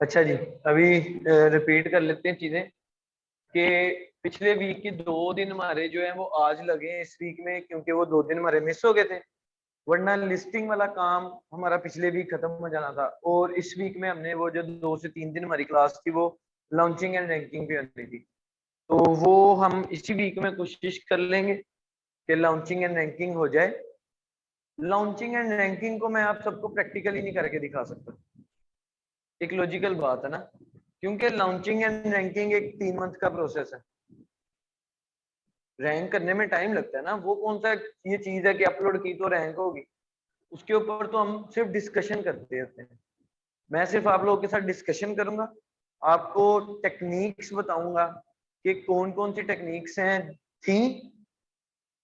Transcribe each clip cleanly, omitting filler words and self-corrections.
अच्छा जी, अभी रिपीट कर लेते हैं चीजें कि पिछले वीक के 2 दिन हमारे जो है वो आज लगे हैं इस वीक में, क्योंकि वो 2 दिन हमारे मिस हो गए थे। वरना लिस्टिंग वाला काम हमारा पिछले वीक खत्म हो जाना था, और इस वीक में हमने वो जो 2 से 3 दिन हमारी क्लास थी वो लॉन्चिंग एंड रैंकिंग पे होनी थी। तो वो हम इसी वीक में कोशिश कर लेंगे कि लॉन्चिंग एंड रैंकिंग हो जाए। लॉन्चिंग एंड रैंकिंग को मैं आप सबको प्रैक्टिकली नहीं करके दिखा सकता, एक लॉजिकल बात है ना, क्योंकि लॉन्चिंग एंड रैंकिंग एक 3 मंथ का प्रोसेस है। रैंक करने में टाइम लगता है ना, वो कौन सा ये चीज है कि अपलोड की तो रैंक होगी। उसके ऊपर तो हम सिर्फ डिस्कशन करते रहते हैं। मैं सिर्फ आप लोगों के साथ डिस्कशन करूंगा, आपको टेक्निक्स बताऊंगा कि कौन कौन सी टेक्निक्स हैं, थी,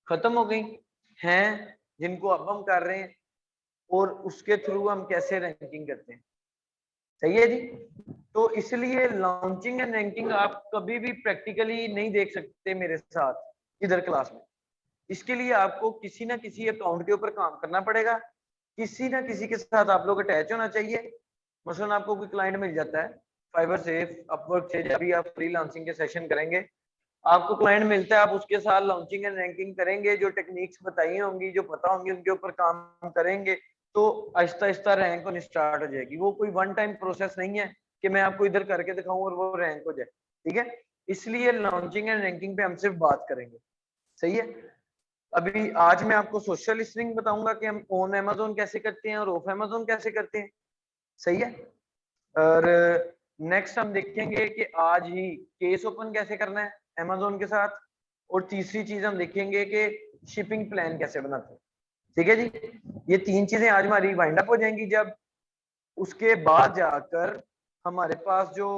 खत्म हो गई हैं, जिनको अब हम कर रहे हैं, और उसके थ्रू हम कैसे रैंकिंग करते हैं। सही है जी। तो इसलिए लॉन्चिंग एंड रैंकिंग आप कभी भी प्रैक्टिकली नहीं देख सकते मेरे साथ इधर क्लास में। इसके लिए आपको किसी ना किसी अकाउंट के ऊपर काम करना पड़ेगा, किसी ना किसी के साथ आप लोग अटैच होना चाहिए। मसलन आपको कोई क्लाइंट मिल जाता है फाइवर से, अपवर्क से, जब भी आप फ्रीलांसिंग के सेशन करेंगे, आपको क्लाइंट मिलता है, आप उसके साथ लॉन्चिंग एंड रैंकिंग करेंगे, जो टेक्निक्स बताई होंगी, जो पता होंगी, उनके ऊपर काम करेंगे, तो आहिस्ता आहिस्ता रैंक होनी स्टार्ट हो जाएगी। वो कोई वन टाइम प्रोसेस नहीं है कि मैं आपको इधर करके दिखाऊं और वो रैंक हो जाए। ठीक है, इसलिए लॉन्चिंग एंड रैंकिंग पे हम सिर्फ बात करेंगे। सही है। अभी आज मैं आपको सोशल लिसनिंग बताऊंगा कि हम ऑन अमेजोन कैसे करते हैं और ऑफ अमेजोन कैसे करते हैं। सही है। और नेक्स्ट हम देखेंगे कि आज ही केस ओपन कैसे करना है अमेजोन के साथ। और तीसरी चीज हम देखेंगे कि शिपिंग प्लान कैसे बनाते हैं। ठीक है जी। ये 3 चीजें आज हमारी वाइंड अप हो जाएंगी। जब उसके बाद जाकर हमारे पास जो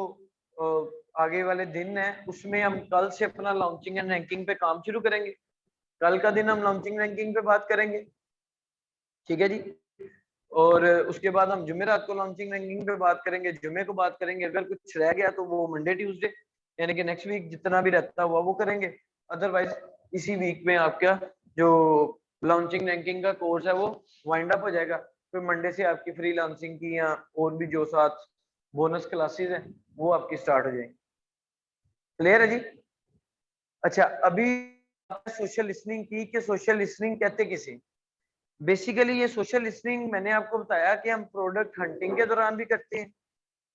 आगे वाले दिन है, उसमें हम कल से अपना लॉन्चिंग एंड रैंकिंग पे काम शुरू करेंगे। कल का दिन हम लॉन्चिंग रैंकिंग पे बात करेंगे। ठीक है जी। और उसके बाद हम जुमेरात को लॉन्चिंग रैंकिंग पे बात करेंगे, जुमे को बात करेंगे। अगर कुछ रह गया तो वो मंडे ट्यूसडे, यानी कि नेक्स्ट वीक जितना भी रहता हुआ वो करेंगे। अदरवाइज इसी वीक में आपका जो लॉन्चिंग रैंकिंग का कोर्स है वो वाइंड अप हो जाएगा। फिर मंडे से आपकी फ्रीलांसिंग की या और भी जो साथ बोनस क्लासेस हैं वो आपकी स्टार्ट हो जाएंगी। क्लियर है जी। अच्छा, अभी सोशल लिसनिंग की कि सोशल लिसनिंग कहते किसे। बेसिकली ये सोशल लिसनिंग मैंने आपको बताया कि हम प्रोडक्ट हंटिंग के दौरान भी करते हैं।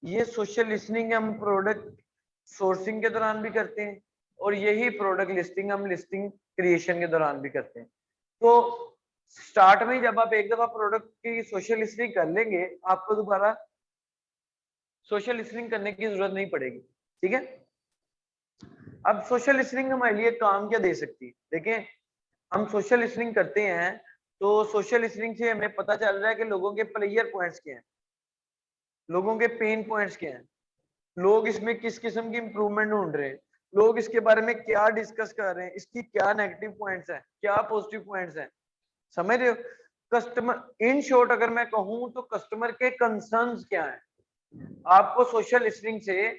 ये सोशल लिसनिंग हम प्रोडक्ट सोर्सिंग के दौरान भी करते हैं, और यही प्रोडक्ट लिस्टिंग हम लिस्टिंग क्रिएशन के दौरान भी करते हैं। तो स्टार्ट में जब आप एक दफा प्रोडक्ट की सोशल लिसनिंग कर लेंगे, आपको दोबारा सोशल लिसनिंग करने की जरूरत नहीं पड़ेगी। ठीक है। अब सोशल लिसनिंग हमारे लिए काम क्या दे सकती है, देखें। हम सोशल लिसनिंग करते हैं तो सोशल लिसनिंग से हमें पता चल रहा है कि लोगों के प्लेयर पॉइंट्स क्या हैं, लोगों के पेन पॉइंट्स क्या हैं, लोग इसमें किस किस्म की इंप्रूवमेंट ढूंढ रहे हैं, लोग इसके बारे में क्या डिस्कस कर रहे हैं, इसकी क्या नेगेटिव पॉइंट्स हैं, क्या पॉजिटिव पॉइंट्स हैं। समझ रहे हो। कस्टमर इन शॉर्ट अगर मैं कहूं तो कस्टमर के कंसर्न्स क्या हैं। आपको सोशल लिसनिंग से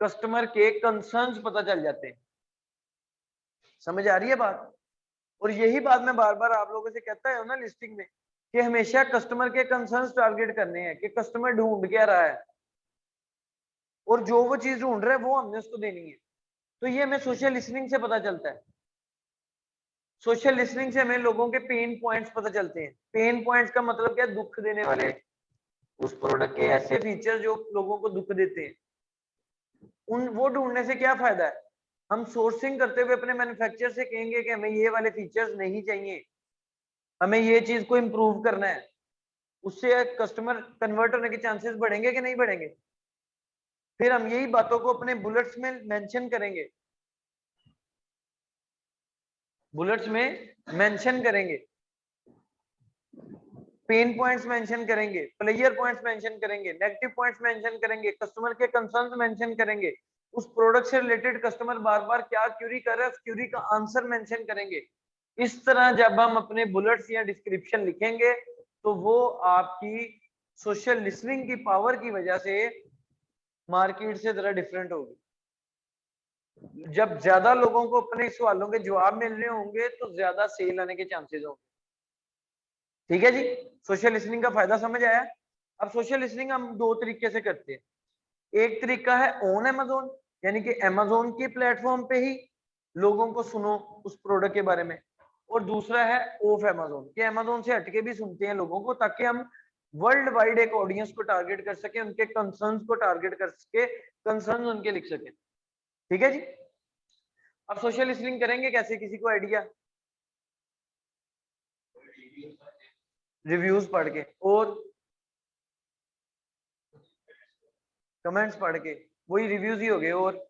कस्टमर के कंसर्न्स पता चल जाते हैं। समझ आ रही है बात। और यही बात मैं बार बार आप लोगों से कहता है ना लिस्टिंग में, कि हमेशा कस्टमर के कंसर्न्स टारगेट करने हैं कि कस्टमर ढूंढ क्या रहा है, और जो वो चीज ढूंढ रहा है वो हमने उसको देनी है। तो ये हमें सोशल लिसनिंग से पता चलता है। सोशल लिसनिंग से हमें लोगों के पेन पॉइंट्स पता चलते हैं। पेन पॉइंट्स का मतलब क्या, दुख देने वाले उस प्रोडक्ट के ऐसे फीचर जो लोगों को दुख देते हैं, उन वो ढूंढने से क्या फायदा है। हम सोर्सिंग करते हुए अपने मैन्युफैक्चरर से कहेंगे कि हमें ये वाले फीचर्स नहीं चाहिए, हमें ये चीज को इम्प्रूव करना है। उससे कस्टमर कन्वर्ट होने के चांसेस बढ़ेंगे कि नहीं बढ़ेंगे। फिर हम यही बातों को अपने बुलेट्स में मेंशन करेंगे, बुलेट्स में मेंशन करेंगे, पेन पॉइंट्स मेंशन करेंगे, प्लेयर पॉइंट्स मेंशन करेंगे, नेगेटिव पॉइंट्स मेंशन करेंगे, कस्टमर के कंसर्न्स मेंशन करेंगे, उस प्रोडक्ट से रिलेटेड कस्टमर बार बार क्या क्यूरी कर रहा है उस क्यूरी का आंसर मेंशन करेंगे। इस तरह जब हम अपने बुलेट्स या डिस्क्रिप्शन लिखेंगे तो वो आपकी सोशल लिसनिंग की पावर की वजह से मार्केट से जरा डिफरेंट होगी। जब ज्यादा लोगों को अपने सवालों के जवाब मिलने होंगे तो ज्यादा सेल आने के चांसेस होंगे। ठीक है जी। सोशल लिसनिंग का फायदा समझ आया। अब सोशल लिसनिंग हम 2 तरीके से करते हैं। एक तरीका है ऑन अमेजोन, यानी कि अमेजोन के प्लेटफॉर्म पे ही लोगों को सुनो उस प्रोडक्ट के बारे में, और दूसरा है ऑफ अमेजोन, कि अमेजोन से हटके भी सुनते हैं लोगों को, ताकि हम वर्ल्ड वाइड एक ऑडियंस को टारगेट कर सके, उनके कंसर्न्स को टारगेट कर सके, कंसर्न उनके लिख सके। ठीक है जी। अब सोशल लिसनिंग करेंगे कैसे, किसी को आइडिया? रिव्यूज पढ़ के और कमेंट्स पढ़ के, वही रिव्यूज ही हो गए। और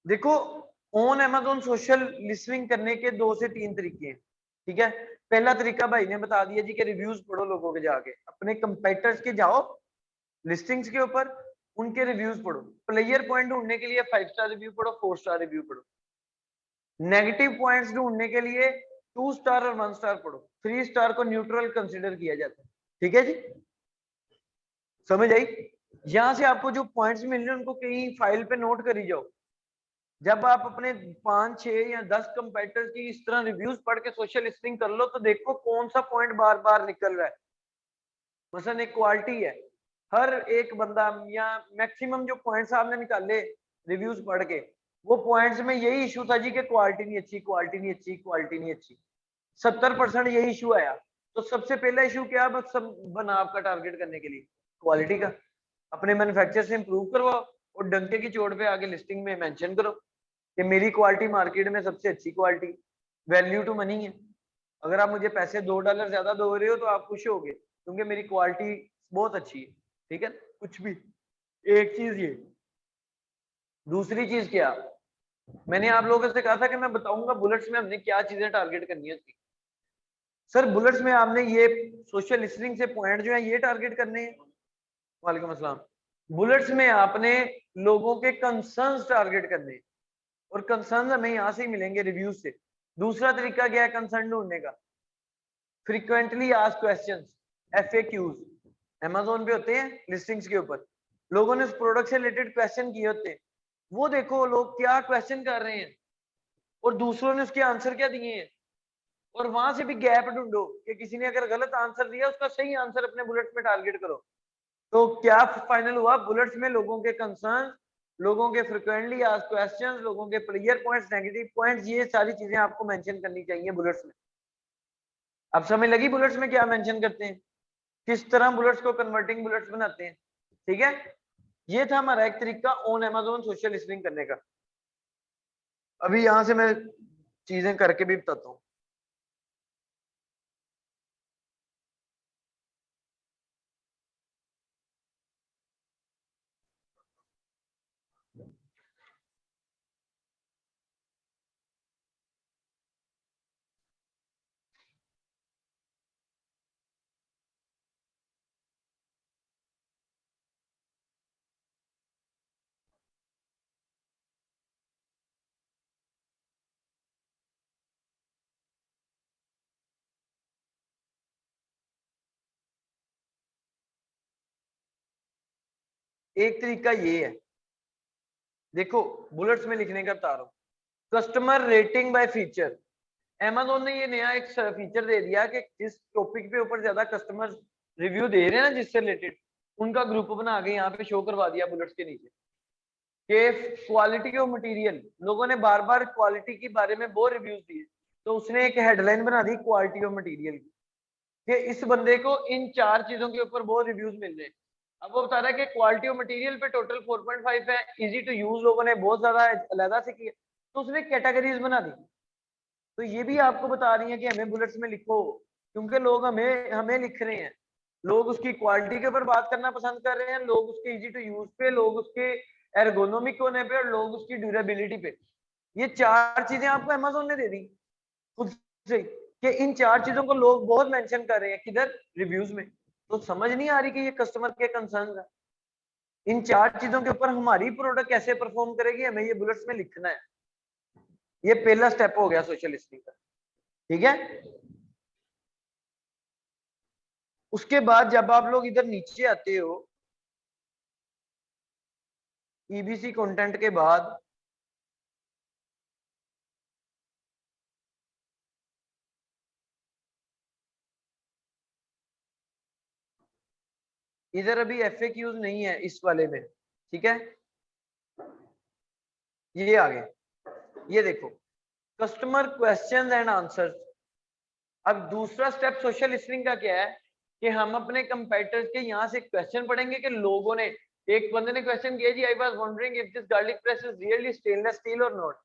देखो, ऑन अमेजोन सोशल लिसनिंग करने के 2 से 3 तरीके हैं। ठीक है, पहला तरीका भाई ने बता दिया जी, कि रिव्यूज पढ़ो लोगों के, जाके अपने कंपेटिटर्स के जाओ लिस्टिंग्स के ऊपर, उनके रिव्यूज पढ़ो। प्लेयर पॉइंट ढूंढने के लिए 5 स्टार रिव्यू पढ़ो, 4 स्टार रिव्यू पढ़ो। नेगेटिव पॉइंट्स ढूंढने के लिए 2 स्टार और 1 स्टार पढ़ो। 3 स्टार को न्यूट्रल कंसिडर किया जाता है। ठीक है जी, समझ आई? यहां से आपको जो पॉइंट्स मिल रहे हैं उनको कहीं फाइल पे नोट करी जाओ। जब आप अपने 5, 6 या 10 कंपेटिटर्स की इस तरह रिव्यूज पढ़ के सोशल लिसनिंग कर लो, तो देखो कौन सा पॉइंट बार बार निकल रहा है। मसलन एक क्वालिटी है, हर एक बंदा या मैक्सिमम जो पॉइंट्स आपने निकाले रिव्यूज पढ़ के, वो पॉइंट्स में यही इशू था जी, कि क्वालिटी नहीं अच्छी, क्वालिटी नहीं अच्छी, क्वालिटी नहीं अच्छी। 70% यही इशू आया। तो सबसे पहला इशू क्या सब बना आपका टारगेट करने के लिए? क्वालिटी का। अपने मैन्युफैक्चरर से इंप्रूव करवाओ, और डंके की चोट पे आगे लिस्टिंग में मेंशन करो कि मेरी क्वालिटी मार्केट में सबसे अच्छी क्वालिटी। वैल्यू टू मनी है। अगर आप मुझे पैसे $2 ज्यादा दे रहे हो तो आप खुश होगे, क्योंकि मेरी क्वालिटी बहुत अच्छी है। ठीक है, कुछ भी। एक चीज ये। दूसरी चीज क्या, मैंने आप लोगों से कहा था कि मैं बताऊंगा बुलेट्स में हमने क्या चीजें टारगेट करनी है उसकी। सर बुलेट्स में आपने ये सोशल लिसनिंग से पॉइंट जो है ये टारगेट करने हैं। वालेकुम अस्सलाम। बुलेट्स में आपने लोगों के कंसर्न्स टारगेट करने हैं, और कंसर्न हमें यहां से ही मिलेंगे रिव्यूज से। दूसरा तरीका क्या है कंसर्न ढूंढने का? Frequently asked questions, FAQs Amazon पे होते हैं लिस्टिंग्स के ऊपर। लोगों ने उस प्रोडक्ट से रिलेटेड क्वेश्चन किए होते हैं, वो देखो लोग क्या क्वेश्चन कर रहे हैं और दूसरों ने उसके आंसर क्या दिए हैं, और वहां से भी गैप ढूंढो कि किसी ने अगर गलत आंसर दिया उसका सही आंसर अपने बुलेट में टारगेट करो। तो क्या फाइनल हुआ? बुलेट्स में लोगों के कंसर्न, लोगों के फ्रिक्वेंटली आस्क्ड क्वेश्चंस, लोगों के प्लेयर पॉइंट्स, नेगेटिव पॉइंट्स, ये सारी चीजें आपको मेंशन करनी चाहिए बुलेट्स में। अब समझ लगी बुलेट्स में क्या मेंशन करते हैं, किस तरह बुलेट्स को कन्वर्टिंग बुलेट्स बनाते हैं? ठीक है, ये था हमारा एक तरीका ऑन अमेजोन सोशल लिसनिंग करने का। अभी यहां से मैं चीजें करके भी बताता हूँ। एक तरीका ये है, देखो बुलेट्स में लिखने का बता रहा हूँ। Customer rating by feature. Amazon ने ये नया एक फीचर दे दिया कि जिस टॉपिक पे ऊपर ज्यादा कस्टमर रिव्यू दे रहे हैं ना, जिससे रिलेटेड, उनका ग्रुप बना के यहाँ पे शो करवा दिया बुलेट्स के नीचे, कि क्वालिटी ऑफ मटेरियल। लोगों ने बार बार क्वालिटी के बारे में बहुत रिव्यूज दिए, तो उसने एक हेडलाइन बना दी क्वालिटी ऑफ मटेरियल की, कि इस बंदे को इन 4 चीजों के ऊपर बहुत रिव्यूज मिल रहे हैं। अब वो बता रहा है कि क्वालिटी ऑफ मटेरियल पे टोटल 4.5 है, इजी टू यूज लोगों ने बहुत ज्यादा अलहदा से किया, तो उसने कैटेगरीज बना दी। तो ये भी आपको बता रही है कि हमें बुलेट्स में लिखो, क्योंकि लोग हमें हमें लिख रहे हैं। लोग उसकी क्वालिटी के ऊपर बात करना पसंद कर रहे हैं, लोग उसके इजी टू यूज पे, लोग उसके एर्गोनोमिक होने पे, और लोग उसकी ड्यूरेबिलिटी पे। ये 4 चीजें आपको अमेजोन ने दे दी खुद से, कि इन 4 चीजों को लोग बहुत मेंशन कर रहे हैं किधर, रिव्यूज में। तो समझ नहीं आ रही कि ये कस्टमर के कंसर्न है। इन 4 चीजों के ऊपर हमारी प्रोडक्ट कैसे परफॉर्म करेगी, हमें ये बुलेट्स में लिखना है। ये पहला स्टेप हो गया सोशल लिसनिंग का। ठीक है, उसके बाद जब आप लोग इधर नीचे आते हो, EBC कंटेंट के बाद इधर अभी FAQs नहीं है इस वाले में, ठीक है। ये आगे, ये देखो कस्टमर क्वेश्चंस एंड आंसर्स। अब दूसरा स्टेप सोशल लिसनिंग का क्या है कि हम अपने कंपेटिटर्स के यहाँ से क्वेश्चन पढ़ेंगे कि लोगों ने, एक बंदे ने क्वेश्चन किया जी, I was wondering if this garlic press is really stainless steel और नॉट।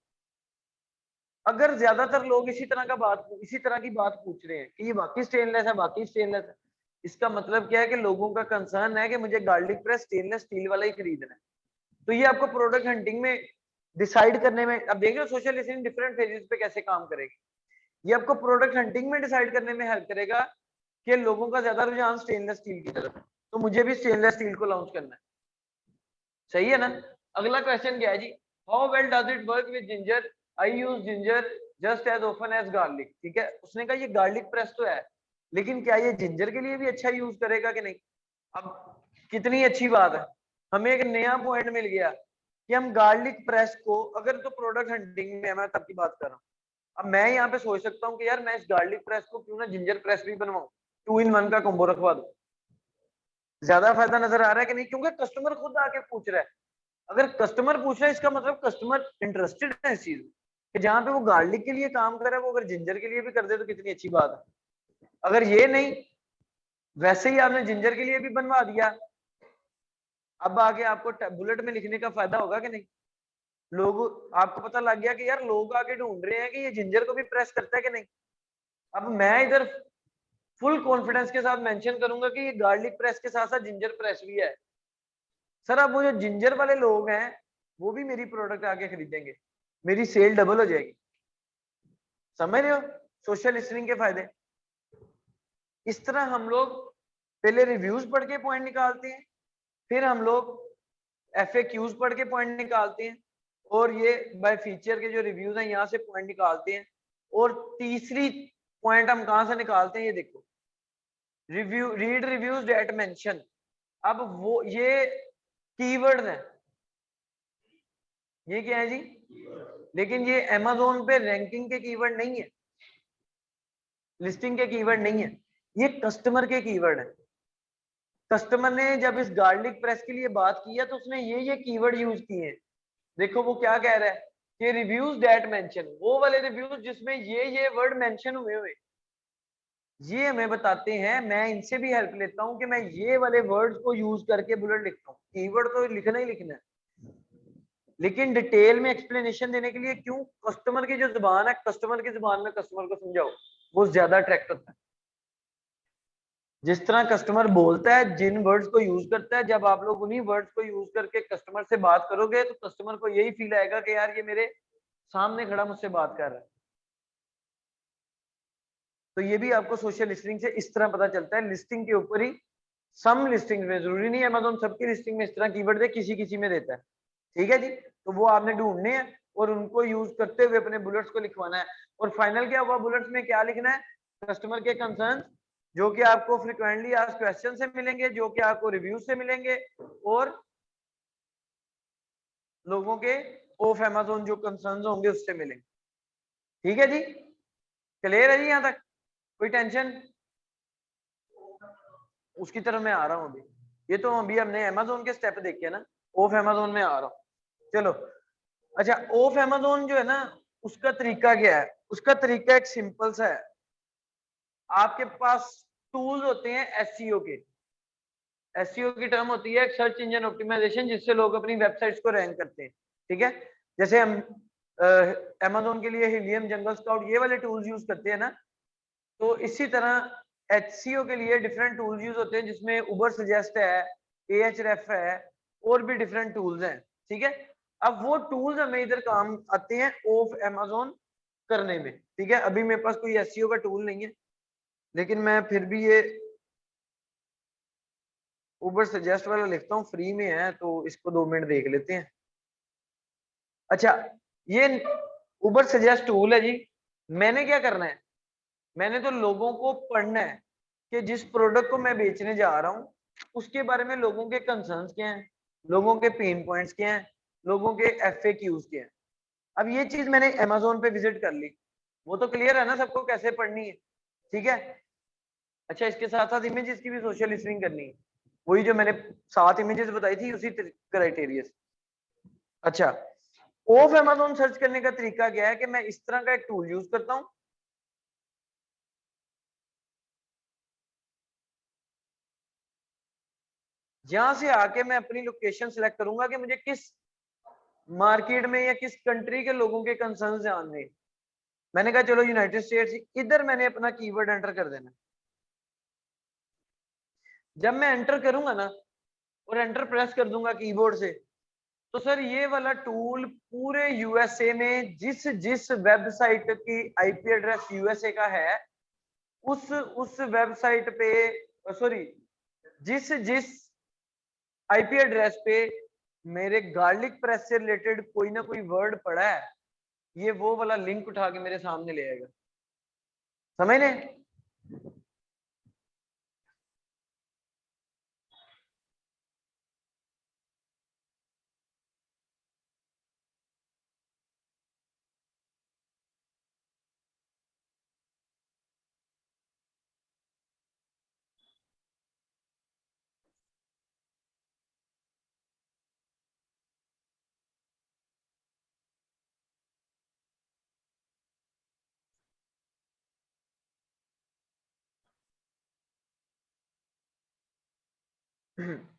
अगर ज्यादातर लोग इसी तरह की बात पूछ रहे हैं कि ये बाकी स्टेनलेस है, बाकी स्टेनलेस है, इसका मतलब क्या है कि लोगों का कंसर्न है कि मुझे गार्लिक प्रेस स्टेनलेस स्टील वाला ही खरीदना है। तो ये आपको प्रोडक्ट हंटिंग में डिसाइड करने में, अब देख रहे हो सोशल लिसनिंग डिफरेंट फेजेस पे कैसे काम करेगी। ये आपको प्रोडक्ट हंटिंग में डिसाइड करने में हेल्प करेगा कि लोगों का ज्यादा रुझान स्टेनलेस स्टील की तरफ है, तो मुझे भी स्टेनलेस स्टील को लॉन्च करना है। सही है ना। अगला क्वेश्चन क्या है जी, how well does it work with ginger, I use ginger just as often as garlic. ठीक है, उसने कहा ये गार्लिक प्रेस तो है, लेकिन क्या ये जिंजर के लिए भी अच्छा यूज करेगा कि नहीं। अब कितनी अच्छी बात है, हमें एक नया पॉइंट मिल गया कि हम गार्लिक प्रेस को, अगर तो प्रोडक्ट हंटिंग में मैं तब की बात कर रहा हूँ, अब मैं यहाँ पे सोच सकता हूँ कि यार मैं इस गार्लिक प्रेस को क्यों ना जिंजर प्रेस भी बनवाऊं, 2 in 1 का कॉम्बो रखवा दो। ज्यादा फायदा नजर आ रहा है कि नहीं, क्योंकि कस्टमर खुद आके पूछ रहा है। अगर कस्टमर पूछ रहा है इसका मतलब कस्टमर इंटरेस्टेड है इस चीज कि जहां पे वो गार्लिक के लिए काम कर रहा है वो अगर जिंजर के लिए भी कर दे तो कितनी अच्छी बात है। अगर ये नहीं, वैसे ही आपने जिंजर के लिए भी बनवा दिया, अब आगे आपको बुलेट में लिखने का फायदा होगा कि नहीं। लोग, आपको पता लग गया कि यार लोग आगे ढूंढ रहे हैं कि ये जिंजर को भी प्रेस करता है कि नहीं। अब मैं इधर फुल कॉन्फिडेंस के साथ मेंशन करूंगा कि ये गार्लिक प्रेस के साथ साथ जिंजर प्रेस भी है। सर अब वो जो जिंजर वाले लोग हैं वो भी मेरी प्रोडक्ट आके खरीदेंगे, मेरी सेल डबल हो जाएगी। समझ रहे हो सोशल लिसनिंग के फायदे। इस तरह हम लोग पहले रिव्यूज पढ़ के पॉइंट निकालते हैं, फिर हम लोग FAQs पढ़ के पॉइंट निकालते हैं, और ये बाय फीचर के जो रिव्यूज हैं यहाँ से पॉइंट निकालते हैं। और तीसरी पॉइंट हम कहां से निकालते हैं, ये देखो, review, read reviews date mention. अब वो ये कीवर्ड है, ये क्या है जी, लेकिन ये Amazon पे रैंकिंग के कीवर्ड नहीं है, लिस्टिंग के कीवर्ड नहीं है, ये कस्टमर के कीवर्ड है। कस्टमर ने जब इस गार्लिक प्रेस के लिए बात किया तो उसने ये कीवर्ड यूज किए हैं। देखो वो क्या कह रहा है कि रिव्यूज दैट मेंशन, वो वाले रिव्यूज जिसमें ये वर्ड मेंशन हुए ये हमें बताते हैं। मैं इनसे भी हेल्प लेता हूं कि मैं ये वाले वर्ड्स को यूज करके बुलेट लिखता हूँ। कीवर्ड तो लिखना ही लिखना है, लेकिन डिटेल में एक्सप्लेनेशन देने के लिए क्यों, कस्टमर की जो जुबान है, कस्टमर की जुबान में कस्टमर को समझाओ, वो ज्यादा अट्रैक्ट होता है। जिस तरह कस्टमर बोलता है, जिन वर्ड्स को यूज करता है, जब आप लोग उन्हीं वर्ड्स को यूज करके कस्टमर से बात करोगे तो कस्टमर को यही फील आएगा कि यार ये मेरे सामने खड़ा मुझसे बात कर रहा है। तो ये भी आपको सोशल लिस्टिंग से इस तरह पता चलता है। लिस्टिंग के ऊपर ही, सम लिस्टिंग में, जरूरी नहीं है Amazon सबकी लिस्टिंग में इस तरह कीवर्ड दे, किसी किसी में देता है। ठीक है जी, तो वो आपने ढूंढने हैं और उनको यूज करते हुए अपने बुलेट्स को लिखवाना है। और फाइनल क्या हुआ, बुलेट्स में क्या लिखना है, कस्टमर के कंसर्न जो कि आपको फ्रिक्वेंटली आस्क्ड क्वेश्चन से मिलेंगे, जो कि आपको रिव्यू से मिलेंगे, और लोगों के ऑफ Amazon जो कंसर्न होंगे उससे मिलेंगे। ठीक है जी, क्लियर है जी यहाँ तक, कोई टेंशन। उसकी तरफ मैं आ रहा हूँ अभी, ये तो अभी हमने Amazon के स्टेप देखे ना, ऑफ Amazon में आ रहा हूँ। चलो अच्छा, ऑफ Amazon जो है ना, उसका तरीका क्या है, उसका तरीका एक सिंपल सा है। आपके पास टूल्स होते हैं एसईओ के, एसईओ की टर्म होती है सर्च इंजन ऑप्टिमाइजेशन, जिससे लोग अपनी वेबसाइट्स को रैंक करते हैं। ठीक है, जैसे हम Amazon के लिए हिलियम, जंगल स्काउट, ये वाले टूल्स यूज करते हैं ना, तो इसी तरह एचसीओ के लिए डिफरेंट टूल्स यूज होते हैं, जिसमें उबर सजेस्ट है, Ahref है, और भी डिफरेंट टूल्स हैं। ठीक है, अब वो टूल्स हमें इधर काम आते हैं ऑफ Amazon करने में। ठीक है, अभी मेरे पास कोई एसईओ का टूल नहीं है, लेकिन मैं फिर भी ये उबर सजेस्ट वाला लिखता हूँ, फ्री में है, तो इसको 2 मिनट देख लेते हैं। अच्छा, ये उबर सजेस्ट टूल है जी। मैंने क्या करना है, मैंने तो लोगों को पढ़ना है कि जिस प्रोडक्ट को मैं बेचने जा रहा हूँ उसके बारे में लोगों के कंसर्न्स क्या हैं, लोगों के पेन पॉइंट्स क्या हैं, लोगों के FAQs क्या हैं। अब ये चीज मैंने Amazon पे विजिट कर ली, वो तो क्लियर है ना सबको कैसे पढ़नी है। ठीक है, अच्छा इसके साथ साथ इमेजेस की भी सोशल लिसनिंग करनी है। वही जो मैंने 7 इमेजेस बताई थी उसी क्राइटेरिया से। अच्छा, ऑफ अमेज़न सर्च करने का तरीका क्या है कि मैं इस तरह का एक टूल यूज करता हूं। यहां से आके मैं अपनी लोकेशन सिलेक्ट करूंगा कि मुझे किस मार्केट में या किस कंट्री के लोगों के कंसर्न जानने। मैंने कहा चलो यूनाइटेड स्टेट्स, इधर मैंने अपना कीवर्ड एंटर कर देना। जब मैं एंटर करूंगा ना और एंटर प्रेस कर दूंगा कीबोर्ड से, तो सर ये वाला टूल पूरे यूएसए में जिस जिस वेबसाइट की आईपी एड्रेस यूएसए का है उस वेबसाइट पे, सॉरी, जिस जिस आईपी एड्रेस पे मेरे गार्लिक प्रेस से रिलेटेड कोई ना कोई वर्ड पड़ा है, ये वो वाला लिंक उठा के मेरे सामने ले आएगा। समझ लें?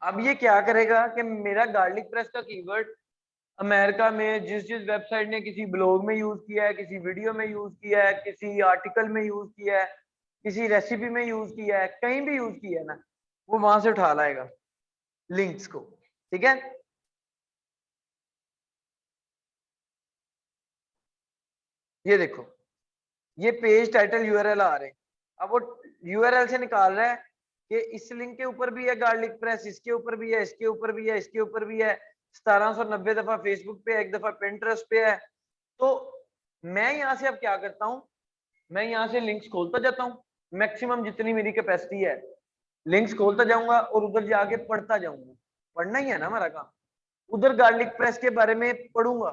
अब ये क्या करेगा कि मेरा गार्लिक प्रेस का कीवर्ड अमेरिका में जिस जिस वेबसाइट ने किसी ब्लॉग में यूज किया है, किसी वीडियो में यूज किया है, किसी आर्टिकल में यूज किया है, किसी रेसिपी में यूज किया है, कहीं भी यूज किया है ना, वो वहां से उठा लाएगा लिंक्स को। ठीक है, ये देखो, ये पेज टाइटल यूआरएल आ रहे हैं। अब वो यूआरएल से निकाल रहा है कि इस लिंक के ऊपर भी है गार्लिक प्रेस, इसके ऊपर भी है, इसके ऊपर भी है, इसके ऊपर भी है, 1790 दफा फेसबुक पे है, 1 दफा पिंटरेस्ट पे है। तो मैं यहाँ से अब क्या करता हूँ, मैं यहाँ से लिंक्स खोलता जाता हूँ, मैक्सिमम जितनी मेरी कैपेसिटी है लिंक्स खोलता जाऊंगा और उधर जाके पढ़ता जाऊंगा। पढ़ना ही है ना हमारा काम। उधर गार्लिक प्रेस के बारे में पढ़ूंगा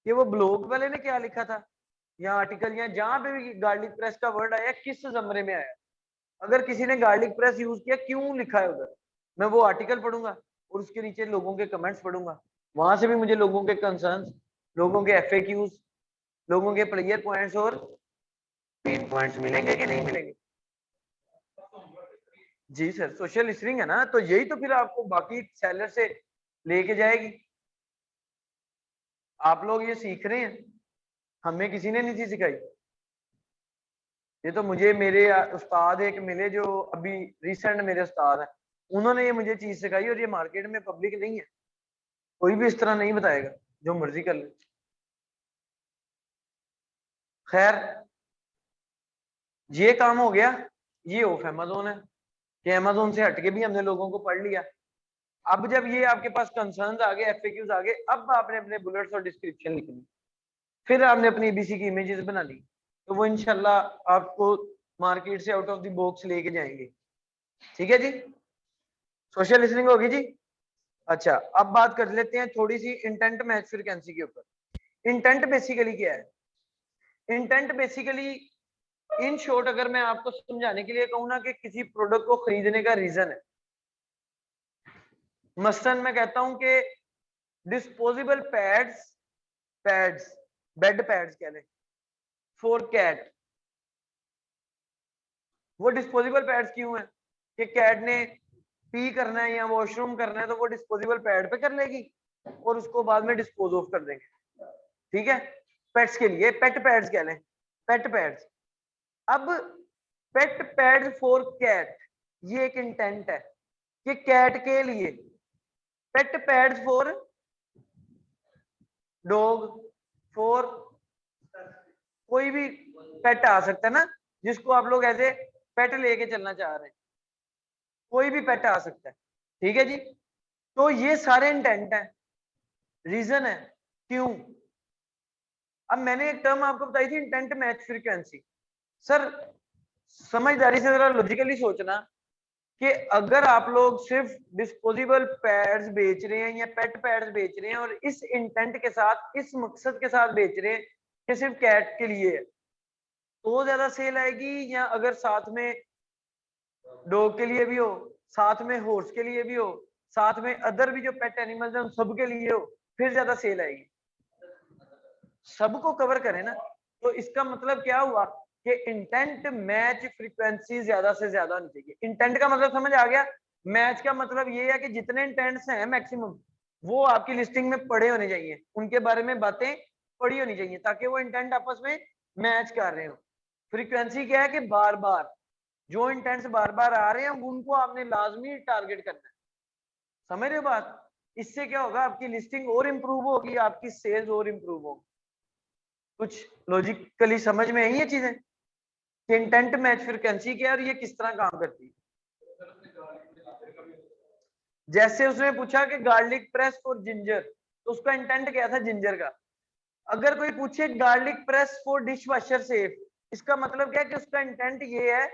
कि वो ब्लॉग वाले ने क्या लिखा था, या आर्टिकल, या जहां पे भी गार्लिक प्रेस का वर्ड आया किस जमरे में आया, अगर किसी ने गार्लिक प्रेस यूज किया क्यों लिखा है उधर, मैं वो आर्टिकल पढ़ूंगा और उसके नीचे लोगों के कमेंट्स पढ़ूंगा। वहां से भी मुझे लोगों के कंसर्न्स, लोगों के एफएक्यूज, लोगों के प्लेयर पॉइंट्स और पेन पॉइंट्स मिलेंगे कि नहीं मिलेंगे। जी सर, सोशल लिसनिंग है ना, तो यही तो फिर आपको बाकी सेलर से लेके जाएगी। आप लोग ये सीख रहे हैं, हमें किसी ने नहीं चीज सिखाई। ये तो मुझे मेरे उस्ताद एक मिले जो अभी रिसेंट मेरे उस्ताद हैं, उन्होंने ये मुझे चीज सिखाई, और ये मार्केट में पब्लिक नहीं है, कोई भी इस तरह नहीं बताएगा, जो मर्जी कर ले। खैर, ये काम हो गया, ये ऑफ अमेज़न है कि अमेज़न से हटके भी हमने लोगों को पढ़ लिया। अब जब ये आपके पास कंसर्न्स आ गए, एफएक्यूज आ गए, अब आपने अपने बुलेट्स और डिस्क्रिप्शन लिखनी, फिर आपने अपनी एबीसी की इमेजेस बना ली, तो वो इंशाल्लाह आपको मार्केट से आउट ऑफ द बॉक्स लेके जाएंगे। ठीक है जी, सोशल लिसनिंग होगी जी। अच्छा, अब बात कर लेते हैं थोड़ी सी इंटेंट मैच फ्रीक्वेंसी के ऊपर। इंटेंट बेसिकली क्या है? इंटेंट बेसिकली, इन शॉर्ट, अगर मैं आपको समझाने के लिए कहूँ ना कि किसी प्रोडक्ट को खरीदने का रीजन है, मसलन मैं कहता हूं कि disposable pads, pads, bed pads कह लें फॉर कैट। वो डिस्पोजेबल पैड्स क्यों है कि कैट ने पी करना है या वॉशरूम करना है तो वो डिस्पोजेबल पैड पे कर लेगी और उसको बाद में डिस्पोज ऑफ कर देंगे। ठीक है, पेट्स के लिए पेट पैड्स कह लें, पेट पैड्स। अब पेट पैड्स फॉर कैट, ये एक इंटेंट है कि कैट के लिए। पेट पैड्स फॉर डॉग, फॉर कोई भी पेट आ सकता है ना, जिसको आप लोग ऐसे पेट लेके चलना चाह रहे हैं, कोई भी पेट आ सकता है। ठीक है जी, तो ये सारे इंटेंट है, रीजन है क्यों। अब मैंने एक टर्म आपको बताई थी, इंटेंट मैच फ्रीक्वेंसी। सर, समझदारी से जरा लॉजिकली सोचना कि अगर आप लोग सिर्फ डिस्पोजेबल पैड्स बेच रहे हैं या पेट पैड्स बेच रहे हैं और इस इंटेंट के साथ, इस मकसद के साथ बेच रहे हैं कि सिर्फ कैट के लिए है, तो ज्यादा सेल आएगी, या अगर साथ में डॉग के लिए भी हो साथ में हॉर्स के लिए भी हो, साथ में अदर भी जो पेट एनिमल्स हैं उन सबके लिए हो, फिर ज्यादा सेल आएगी। सबको कवर करें ना, तो इसका मतलब क्या हुआ कि इंटेंट मैच फ्रीक्वेंसी ज्यादा से ज्यादा होनी चाहिए। इंटेंट का मतलब समझ आ गया। मैच का मतलब ये है कि जितने इंटेंट्स हैं मैक्सिमम वो आपकी लिस्टिंग में पड़े होने चाहिए, उनके बारे में बातें पड़ी होनी चाहिए ताकि वो इंटेंट आपस में मैच कर रहे हो। फ्रीक्वेंसी क्या है कि बार बार जो इंटेंट्स बार बार आ रहे हैं उनको आपने लाजमी टारगेट करना है। समझ रहे हो बात? इससे क्या होगा, आपकी लिस्टिंग और इंप्रूव होगी, आपकी सेल्स और इंप्रूव होगी। कुछ लॉजिकली समझ में आई ये चीजें कि इंटेंट मैच फ्रीक्वेंसी क्या है और ये किस तरह काम करती है। जैसे उसने पूछा कि गार्लिक प्रेस फॉर जिंजर, तो उसका इंटेंट क्या था जिंजर का। अगर कोई पूछे garlic press for dish washer safe, इसका मतलब क्या है कि उसका इंटेंट ये है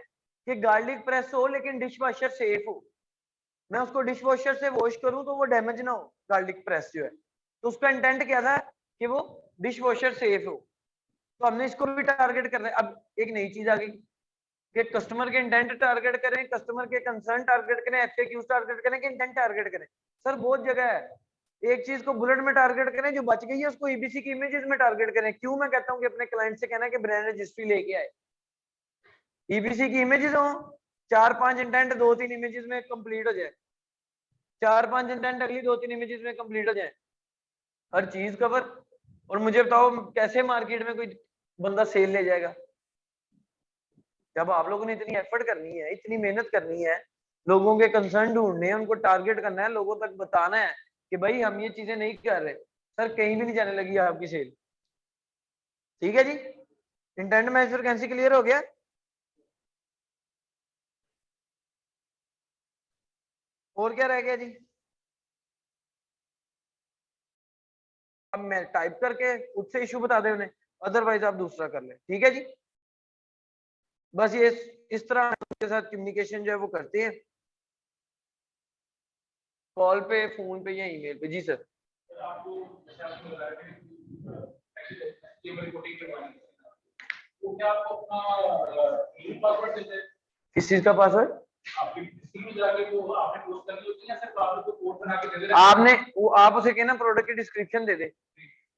कि गार्लिक प्रेस हो लेकिन डिश वॉशर सेफ हो। मैं उसको डिश वॉशर से वॉश करूं तो वो डैमेज ना हो गार्लिक प्रेस जो है, तो उसका इंटेंट क्या था कि वो डिश वॉशर सेफ हो। तो हमने इसको भी टारगेट करना है। अब एक नई चीज आ गई कि कस्टमर के इंटेंट टारगेट करें, कस्टमर के कंसर्न टारगेट करें, एफएक्यूज टारगेट करें कि इंटेंट टारगेट करें। सर बहुत जगह है। एक चीज को बुलेट में टारगेट करें, जो बच गई है उसको ईबीसी की इमेजेस में टारगेट करें। क्यों मैं कहता हूं कि अपने क्लाइंट से कहना कि ब्रांड रजिस्ट्री लेके आए, ईबीसी की इमेजेस हो, 4-5 इंटेंट 2-3 इमेजेस में कंप्लीट हो जाए, 4-5 इंटेंट अगली 2-3 इमेजेस में कंप्लीट हो जाए, हर चीज कवर। और मुझे बताओ कैसे मार्केट में कोई बंदा सेल ले जाएगा जब आप लोगों ने इतनी एफर्ट करनी है, इतनी मेहनत करनी है, लोगों के कंसर्न ढूंढने हैं, उनको टारगेट करना है, लोगों तक बताना है कि भाई हम ये चीजें नहीं कर रहे। सर कहीं भी नहीं जाने लगी आपकी सेल। ठीक है जी, इंटेंट मैच फ्रीक्वेंसी क्लियर हो गया। और क्या रह गया जी? अब मैं टाइप करके खुद से इशू बता दे उन्हें, अदरवाइज आप दूसरा कर ले। ठीक है जी, बस ये इस तरह उनके साथ कम्युनिकेशन जो है वो करते हैं, कॉल पे, फोन पे या ईमेल पे। जी सर। किस चीज का पासवर्ड? आपने वो आप उसे कहना प्रोडक्ट की डिस्क्रिप्शन दे दे,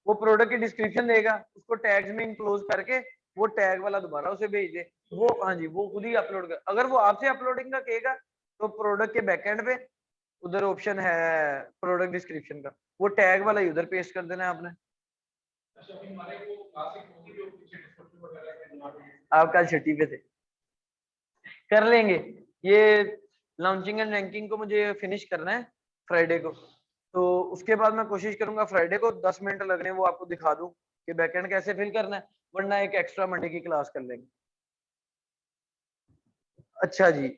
वो प्रोडक्ट की डिस्क्रिप्शन देगा, उसको टैग्स में इंक्लोज करके वो टैग वाला दोबारा उसे भेज दे। वो हाँ जी, वो खुद ही अपलोड कर। अगर वो आपसे अपलोडिंग का कहेगा तो प्रोडक्ट के बैकएंड पे उधर ऑप्शन है प्रोडक्ट डिस्क्रिप्शन का, वो टैग वाला ही उधर पेस्ट कर देना है आपने। आप कल छुट्टी पे थे, कर लेंगे ये लॉन्चिंग एंड रैंकिंग को मुझे फिनिश करना है फ्राइडे को, तो उसके बाद मैं कोशिश करूंगा फ्राइडे को 10 मिनट लगने वो आपको दिखा दूं कि बैकएंड कैसे फिल करना है, वरना एक एक्स्ट्रा मंडे की क्लास कर लेंगे। अच्छा जी,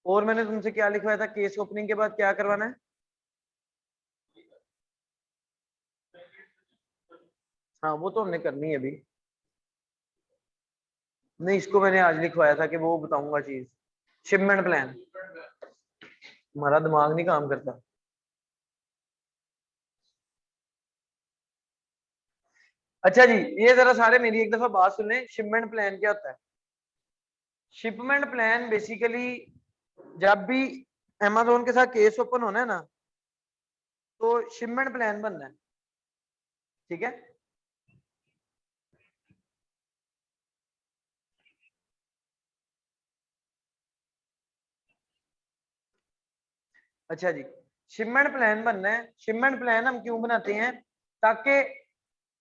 और मैंने तुमसे क्या लिखवाया था, केस ओपनिंग के बाद क्या करवाना है? हाँ वो तो हमने करनी है अभी। नहीं इसको मैंने आज लिखवाया था कि वो बताऊंगा चीज, शिपमेंट प्लान। हमारा दिमाग नहीं काम करता। अच्छा जी, ये जरा सारे मेरी एक दफा बात सुन लें, शिपमेंट प्लान क्या होता है? शिपमेंट प्लान बेसिकली जब भी अमेज़न के साथ केस ओपन होना है ना, तो शिपमेंट प्लान बनना है। ठीक है, अच्छा जी, शिपमेंट प्लान बनना है। शिपमेंट प्लान हम क्यों बनाते हैं? ताकि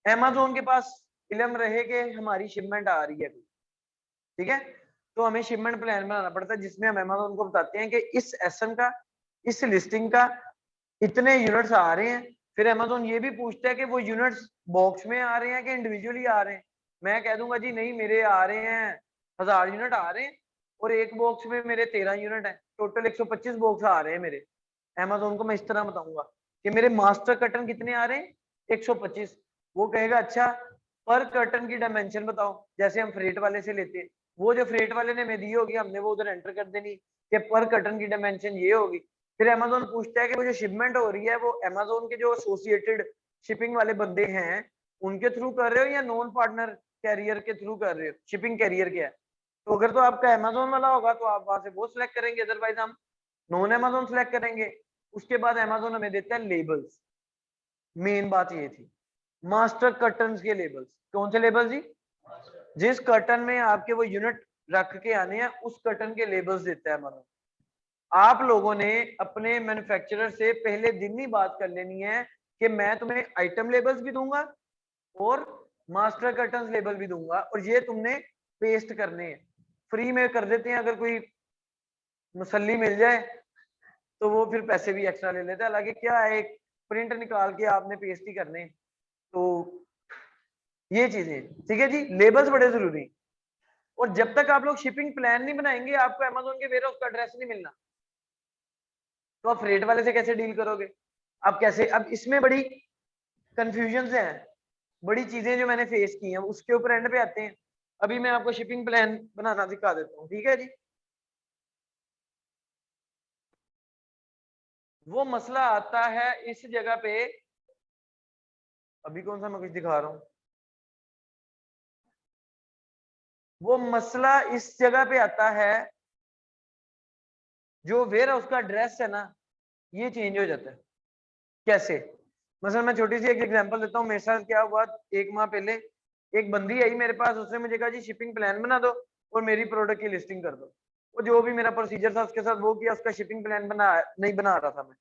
अमेज़न के पास इल्म रहे कि हमारी शिपमेंट आ रही है। ठीक है, तो हमें शिपमेंट प्लान बनाना पड़ता है जिसमें हम अमेज़न को बताते हैं कि इस एसएन का, इस लिस्टिंग का इतने यूनिट्स आ रहे हैं। फिर अमेज़न ये भी पूछता है कि वो यूनिट्स बॉक्स में आ रहे हैं कि इंडिविजुअली आ रहे हैं। मैं कह दूंगा जी नहीं, मेरे आ रहे हैं 1000 यूनिट आ रहे हैं और एक बॉक्स में मेरे 13 यूनिट है, टोटल 125 बॉक्स आ रहे हैं मेरे। अमेज़न को मैं इस तरह बताऊंगा कि मेरे मास्टर कर्टन कितने आ रहे हैं, 125। वो कहेगा अच्छा पर कर्टन की डायमेंशन बताओ, जैसे हम फ्रेट वाले से लेते हैं, वो जो फ्रेट वाले ने हमें दी होगी हमने वो उधर एंटर कर देनी कि पर कर्टन की डायमेंशन ये होगी। फिर अमेज़न पूछता है कि वो जो शिपमेंट हो रही है वो अमेज़न के जो एसोसिएटेड शिपिंग वाले बंदे हैं उनके थ्रू कर रहे हो या नॉन पार्टनर कैरियर के थ्रू कर रहे हो, शिपिंग कैरियर क्या है? तो अगर तो आपका अमेजोन वाला होगा तो आप वहां से वो सिलेक्ट करेंगे, अदरवाइज हम नॉन अमेजोन सिलेक्ट करेंगे। उसके बाद अमेजोन हमें देता है लेबल्स। मेन बात ये थी मास्टर कर्टन के लेबल्स। कौन से लेबल जी? जिस कर्टन में आपके वो यूनिट रख के आने हैं उस कर्टन के लेबल्स देता है अमेजोन। आप लोगों ने अपने मैन्युफैक्चरर से पहले दिन ही बात कर लेनी है कि मैं तुम्हें आइटम लेबल्स भी दूंगा और मास्टर कर्टन लेबल भी दूंगा, और ये तुमने पेस्ट करने हैं। फ्री में कर देते हैं, अगर कोई मुसल्ली मिल जाए तो वो फिर पैसे भी एक्स्ट्रा ले लेते हैं। हालांकि क्या है, एक प्रिंट निकाल के आपने पेस्ट ही करने। तो ये चीजें ठीक है जी, लेबल्स बड़े जरूरी। और जब तक आप लोग शिपिंग प्लान नहीं बनाएंगे आपको अमेजोन के वेयर हाउस का एड्रेस नहीं मिलना। तो आप फ्रेट वाले से कैसे डील करोगे? आप कैसे, अब इसमें बड़ी कंफ्यूजन है, बड़ी चीजें जो मैंने फेस की हैं उसके ऊपर एंड पे आते हैं। अभी मैं आपको शिपिंग प्लान बनाना दिखा देता हूँ, ठीक है जी। वो मसला आता है इस जगह पे, अभी कौन सा मैं कुछ दिखा रहा हूँ, वो मसला इस जगह पे आता है जो वेयर हाउस का एड्रेस है ना, ये चेंज हो जाता है। कैसे? मतलब मैं छोटी सी एक एग्जांपल देता हूँ। मेरे साथ क्या हुआ, एक माह पहले एक बंदी आई मेरे पास, उसने मुझे कहा जी शिपिंग प्लान बना दो और मेरी प्रोडक्ट की लिस्टिंग कर दो। वो जो भी मेरा प्रोसीजर था उसके साथ वो किया, उसका शिपिंग प्लान बना नहीं बना रहा था मैं।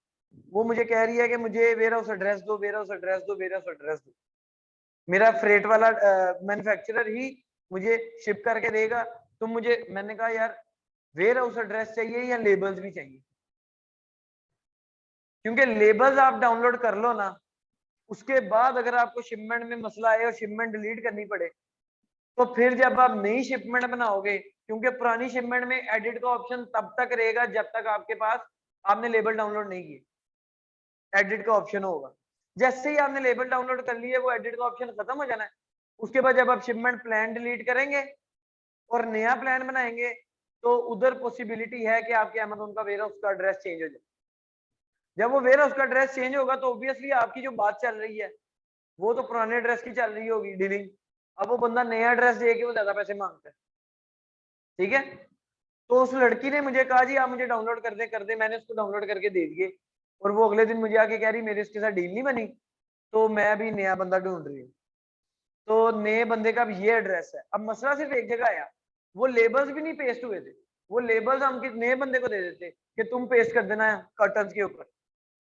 वो मुझे कह रही है कि मुझे वेयर हाउस एड्रेस दो, वेयर हाउस एड्रेस दो, वेयर हाउस एड्रेस दो। मेरा फ्रेट वाला मैन्युफैक्चरर ही मुझे शिप करके देगा। तो मुझे, मैंने कहा यार वेयर हाउस एड्रेस चाहिए या लेबल्स भी चाहिए? क्योंकि लेबल्स आप डाउनलोड कर लो ना, उसके बाद अगर आपको शिपमेंट में मसला आए और शिपमेंट डिलीट करनी पड़े, तो फिर जब आप नई शिपमेंट बनाओगे, क्योंकि पुरानी शिपमेंट में एडिट का ऑप्शन तब तक रहेगा जब तक आपके पास आपने लेबल डाउनलोड नहीं किए, एडिट का ऑप्शन होगा। जैसे ही आपने लेबल डाउनलोड कर लिए वो एडिट का ऑप्शन खत्म हो जाना है। उसके बाद जब आप शिपमेंट प्लान डिलीट करेंगे और नया प्लान बनाएंगे, तो उधर पॉसिबिलिटी है कि आपके अमेज़न का वेयर हाउस का एड्रेस चेंज हो जाए। जब वो वेयर हाउस का एड्रेस चेंज होगा तो ऑब्वियसली आपकी जो बात चल रही है वो तो पुराने एड्रेस की चल रही होगी डीलिंग। अब वो बंदा नया एड्रेस दे के वो ज्यादा पैसे मांगता है, ठीक है। तो उस लड़की ने मुझे कहा जी आप मुझे डाउनलोड कर दे। मैंने उसको डाउनलोड करके दे दिए, और वो अगले दिन मुझे आके कह रही मेरे इसके साथ डील नहीं बनी, तो मैं अभी नया बंदा ढूंढ रही हूँ। तो नए बंदे का अब ये एड्रेस है। अब मसला सिर्फ एक जगह आया, वो लेबल्स भी नहीं पेस्ट हुए थे। वो लेबल्स हम नए बंदे को दे देते कि तुम पेस्ट कर देना कर्टन के ऊपर।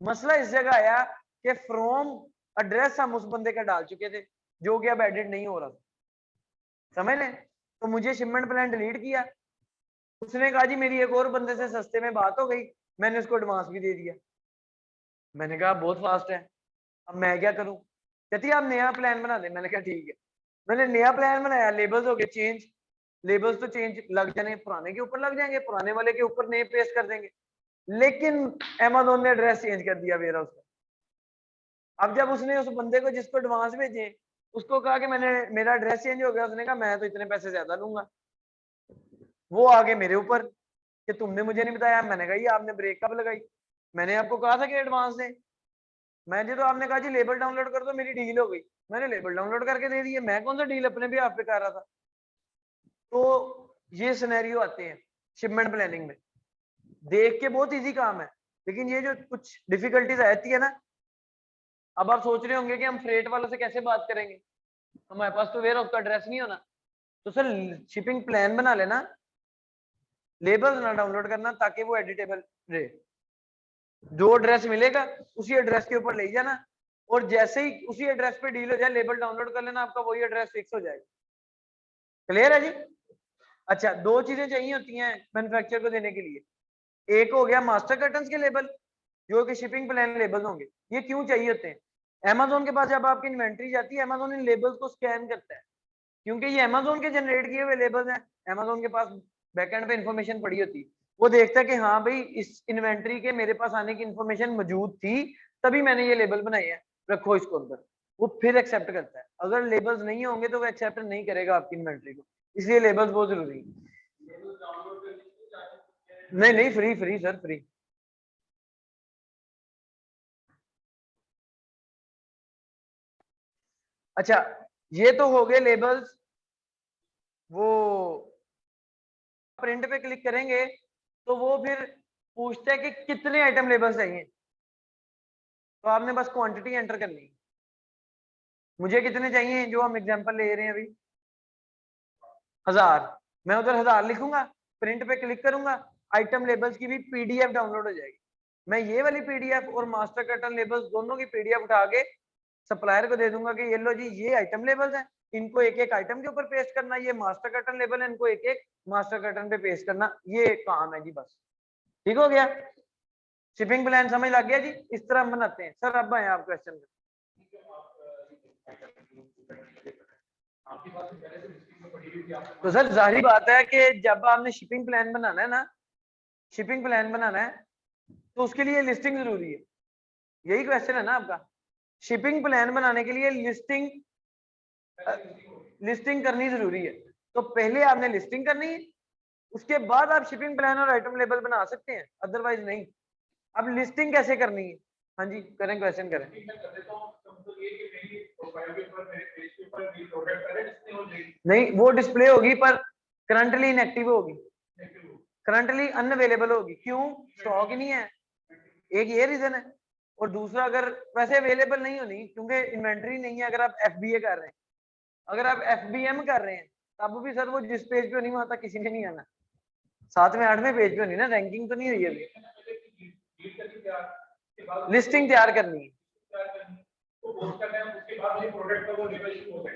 मसला इस जगह आया कि फ्रॉम एड्रेस हम उस बंदे का डाल चुके थे जो कि अब एडिट नहीं हो रहा था, समझ लें। तो मुझे शिपमेंट प्लान डिलीट किया। उसने कहा जी मेरी एक और बंदे से सस्ते में बात हो गई, मैंने उसको एडवांस भी दे दिया। मैंने कहा बहुत फास्ट है, अब मैं क्या करूं? कहती आप नया प्लान बना दे। मैंने कहा ठीक है। मैंने नया प्लान बनाया, लेबल्स हो गए चेंज। लेबल्स तो चेंज लग जाने, पुराने के ऊपर लग जाएंगे, पुराने वाले के ऊपर नए पेस्ट कर देंगे। लेकिन अमेज़न ने एड्रेस चेंज कर दिया वेयर हाउस का। अब जब उसने उस बंदे को जिसको एडवांस भेजे उसको कहा कि मैंने मेरा एड्रेस चेंज हो गया, उसने कहा मैं तो इतने पैसे ज्यादा लूंगा। वो आगे मेरे ऊपर कि तुमने मुझे नहीं बताया। मैंने कहा ये आपने ब्रेक कब लगाई? मैंने आपको कहा था कि एडवांस दें। मैंने तो आपने कहा जी लेबल डाउनलोड कर दो, मेरी डील हो गई। मैंने लेबल डाउनलोड करके दे दिए, मैं कौन सा डील अपने भी आप पे कर रहा था। तो ये सिनेरियो आते हैं शिपमेंट प्लानिंग में। देख के बहुत इजी काम है, लेकिन ये जो कुछ डिफिकल्टीज आती है ना, अब आप सोच रहे होंगे कि हम फ्रेट वालों से कैसे बात करेंगे, हमारे पास तो वेयर हाउस का एड्रेस नहीं होना। तो सर शिपिंग प्लान बना लेना, लेबल्स ना डाउनलोड करना ताकि वो एडिटेबल रहे। जो एड्रेस मिलेगा उसी एड्रेस के ऊपर ले जाना, और जैसे ही उसी एड्रेस पे डील हो जाए लेबल डाउनलोड कर लेना, आपका वही एड्रेस फिक्स हो जाएगा। क्लियर है जी? अच्छा, दो चीजें चाहिए होती हैं मैन्युफैक्चरर को देने के लिए। एक हो गया मास्टर कर्टन्स के लेबल जो कि शिपिंग प्लान लेबल होंगे। ये क्यों चाहिए होते हैं? अमेज़न के पास जब आपकी इन्वेंट्री जाती है अमेज़न इन लेबल्स को स्कैन करता है, क्योंकि ये अमेज़न के जनरेट किए हुए लेबल्स हैं। अमेज़न के पास बैकएंड पे इंफॉर्मेशन पड़ी होती है। वो देखता है कि हाँ भाई इस इन्वेंट्री के मेरे पास आने की इंफॉर्मेशन मौजूद थी, तभी मैंने ये लेबल बनाए हैं, रखो इसको अंदर। वो फिर एक्सेप्ट करता है। अगर लेबल्स नहीं होंगे तो वो एक्सेप्ट नहीं करेगा आपकी इन्वेंट्री को। इसलिए लेबल्स बहुत जरूरी है। नहीं नहीं, फ्री फ्री सर, फ्री। अच्छा, ये तो हो गए लेबल्स वो प्रिंट पे क्लिक करेंगे तो वो फिर पूछता है कि कितने आइटम लेबल्स चाहिए, तो आपने बस क्वांटिटी एंटर करनी है। मुझे कितने चाहिए, जो हम एग्जांपल ले रहे हैं अभी 1000, मैं उधर 1000 लिखूंगा, प्रिंट पे क्लिक करूंगा, आइटम लेबल्स की भी पीडीएफ डाउनलोड हो जाएगी। मैं ये वाली पीडीएफ और मास्टर कर्टन लेबल्स दोनों की पीडीएफ उठा के सप्लायर को दे दूंगा कि ये लो जी, ये आइटम लेबल्स हैं, इनको एक एक आइटम के ऊपर पेस्ट करना, ये मास्टर कर्टन लेबल है, इनको एक एक मास्टर कर्टन पे पेस्ट करना, ये काम है जी बस। ठीक हो गया, शिपिंग प्लान समझ लग गया जी, इस तरह हम बनाते हैं। सर अब आए आप क्वेश्चन। तो सर जाहिर बात है कि जब आपने शिपिंग प्लान बनाना है ना, शिपिंग प्लान बनाना है तो उसके लिए लिस्टिंग जरूरी है। यही क्वेश्चन है ना आपका, शिपिंग प्लान बनाने के लिए लिस्टिंग करनी जरूरी है। तो पहले आपने लिस्टिंग करनी है, उसके बाद आप शिपिंग प्लान और आइटम लेबल बना सकते हैं, अदरवाइज नहीं। अब लिस्टिंग कैसे करनी है? हाँ जी करें, क्वेश्चन करें। नहीं, वो डिस्प्ले होगी पर करंटली इनएक्टिव होगी, करंटली अनअवेलेबल होगी। क्यों? स्टॉक ही नहीं है, एक ये रीजन है। और दूसरा, अगर वैसे अवेलेबल नहीं होनी क्योंकि इन्वेंटरी नहीं है। अगर आप एफबीए कर रहे हैं, अगर आप एफबीएम कर रहे हैं, तब भी सर वो जिस पेज पे नहीं वहां तक किसी ने नहीं आना, 7वें 8वें पेज पे नहीं ना, रैंकिंग तो नहीं हुई अभी। लिस्टिंग तैयार करनी है,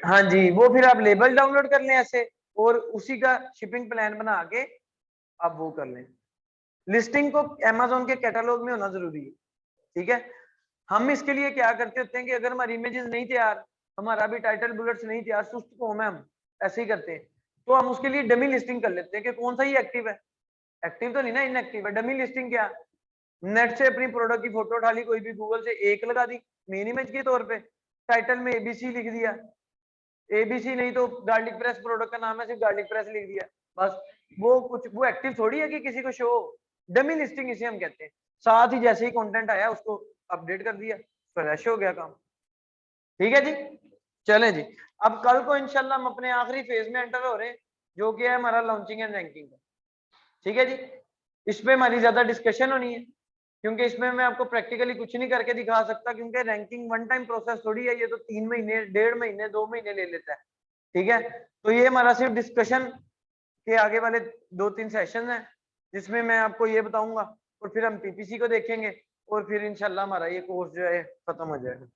हाँ जी, वो फिर आप लेबल डाउनलोड कर लें ऐसे, और उसी का शिपिंग प्लान बना के आप वो कर लें। लिस्टिंग को अमेज़न के कैटलॉग में होना जरूरी है, ठीक है। हम इसके लिए क्या करते होते हैं कि अगर हमारी इमेजेस नहीं तैयार, हमारा भी टाइटल बुलेट्स नहीं तैयार, सुस्त कौम है हम, ऐसे ही करते हैं, तो हम उसके लिए डमी लिस्टिंग कर लेते हैं कि कौन सा ही एक्टिव है, एक्टिव तो नहीं ना, इनएक्टिव है। डमी लिस्टिंग क्या, नेट से अपनी प्रोडक्ट की फोटो उठा ली, कोई भी गूगल से एक लगा दी मेन इमेज के तौर पे, टाइटल में एबीसी लिख दिया, एबीसी नहीं तो गार्लिक प्रेस प्रोडक्ट का नाम है, सिर्फ गार्लिक प्रेस लिख दिया, बस। वो कुछ वो एक्टिव थोड़ी है कि किसी को शो। डमी लिस्टिंग इसे हम कहते हैं। साथ ही जैसे ही कंटेंट आया उसको अपडेट कर दिया, फ्रेश हो गया काम। ठीक है जी, चलें जी। अब कल को इंशाल्लाह हम अपने आखिरी फेज में एंटर हो रहे हैं, जो कि है हमारा लॉन्चिंग एंड रैंकिंग का। ठीक है जी, इसमें हमारी ज्यादा डिस्कशन होनी है, क्योंकि इसमें मैं आपको प्रैक्टिकली कुछ नहीं करके दिखा सकता, क्योंकि रैंकिंग वन टाइम प्रोसेस थोड़ी है, ये तो 3 महीने 1.5 महीने 2 महीने ले लेता है। ठीक है, तो ये हमारा सिर्फ डिस्कशन के आगे वाले 2-3 सेशन है, जिसमें मैं आपको ये बताऊंगा, और फिर हम पीपीसी को देखेंगे, और फिर इंशाल्लाह हमारा ये कोर्स जो है खत्म हो जाएगा।